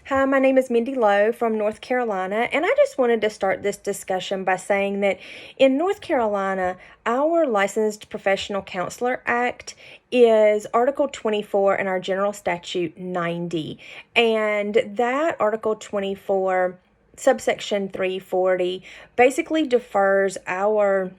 Hi, my name is Mindy Lowe from North Carolina, and I just wanted to start this discussion by saying that in North Carolina, our Licensed Professional Counselor Act is Article 24 in our General Statute 90. And that Article 24, subsection 340, basically defers our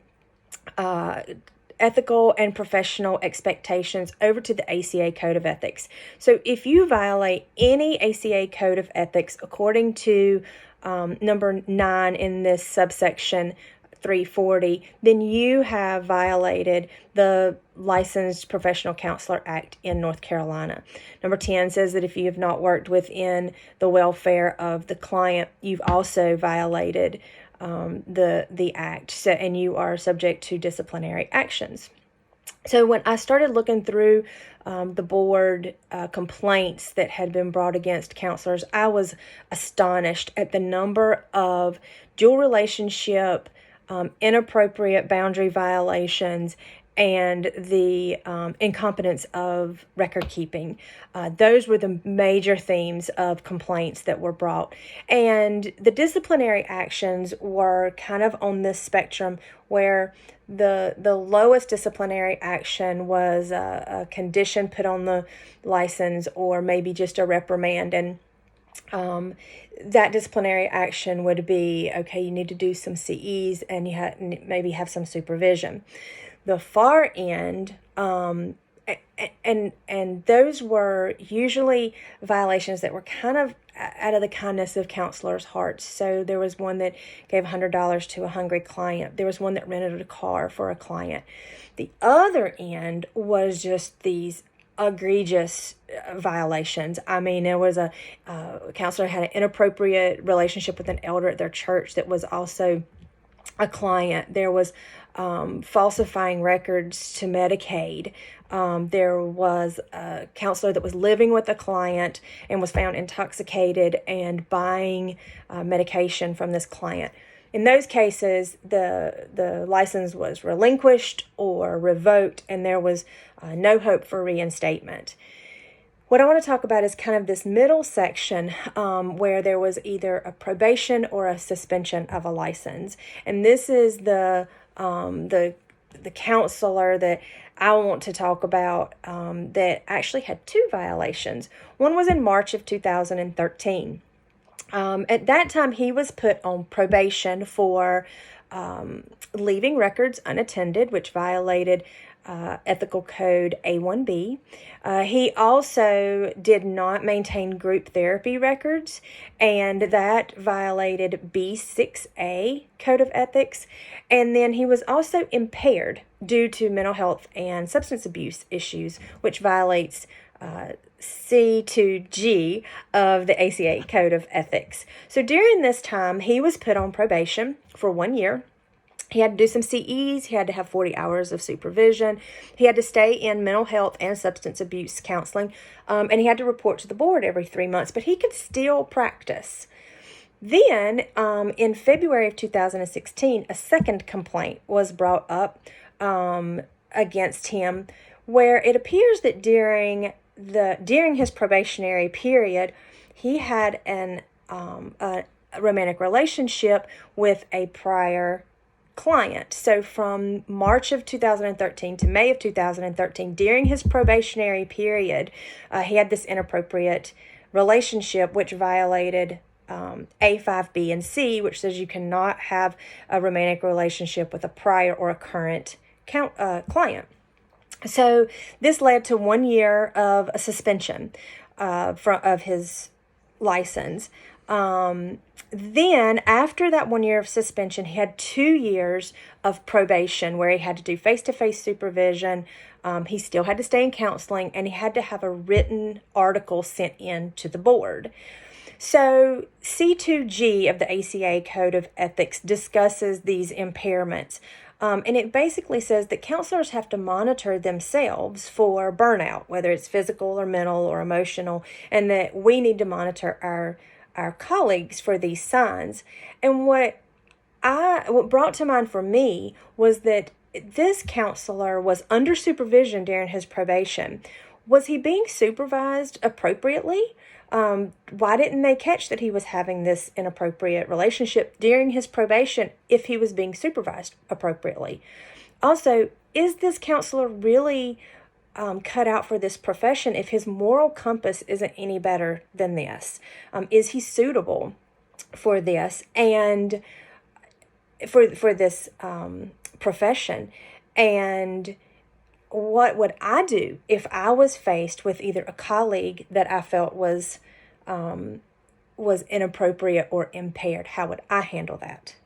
ethical and professional expectations over to the ACA Code of Ethics. So if you violate any ACA Code of Ethics according to number 9 in this subsection 340, then you have violated the Licensed Professional Counselor Act in North Carolina. Number 10 says that if you have not worked within the welfare of the client, you've also violated the act, so, and you are subject to disciplinary actions. So when I started looking through the board complaints that had been brought against counselors, I was astonished at the number of dual relationship, inappropriate boundary violations, and the incompetence of record keeping. Those were the major themes of complaints that were brought. And the disciplinary actions were kind of on this spectrum where the lowest disciplinary action was a condition put on the license or maybe just a reprimand. And that disciplinary action would be, okay, you need to do some CEs and you maybe have some supervision. The far end, and those were usually violations that were kind of out of the kindness of counselors' hearts. So there was one that gave $100 to a hungry client. There was one that rented a car for a client. The other end was just these egregious violations. I mean, there was a counselor had an inappropriate relationship with an elder at their church that was also a client. There was falsifying records to Medicaid. There was a counselor that was living with a client and was found intoxicated and buying medication from this client. In those cases, the license was relinquished or revoked, and there was no hope for reinstatement. What I want to talk about is kind of this middle section where there was either a probation or a suspension of a license. And this is the counselor that I want to talk about that actually had two violations. One was in March of 2013. At that time, he was put on probation for leaving records unattended, which violated Ethical Code A1B. He also did not maintain group therapy records, and that violated B6A Code of Ethics. And then he was also impaired due to mental health and substance abuse issues, which violates C2G of the ACA Code of Ethics. So during this time, he was put on probation for 1 year. He had to do some CEs. He had to have 40 hours of supervision. He had to stay in mental health and substance abuse counseling. And he had to report to the board every 3 months, but he could still practice. Then, in February of 2016, a second complaint was brought up against him, where it appears that during his probationary period, he had a romantic relationship with a prior client. So from March of 2013 to May of 2013, during his probationary period, he had this inappropriate relationship which violated A5, B, and C, which says you cannot have a romantic relationship with a prior or a current client. So this led to 1 year of a suspension of his license. Then after that 1 year of suspension, he had 2 years of probation where he had to do face-to-face supervision. He still had to stay in counseling, and he had to have a written article sent in to the board. So C2G of the ACA Code of Ethics discusses these impairments. And it basically says that counselors have to monitor themselves for burnout, whether it's physical or mental or emotional, and that we need to monitor our colleagues for these signs. And what brought to mind for me was that this counselor was under supervision during his probation. Was he being supervised appropriately? Why didn't they catch that he was having this inappropriate relationship during his probation if he was being supervised appropriately? Also, is this counselor really cut out for this profession if his moral compass isn't any better than this? Is he suitable for this and for this profession? And what would I do if I was faced with either a colleague that I felt was inappropriate or impaired? How would I handle that?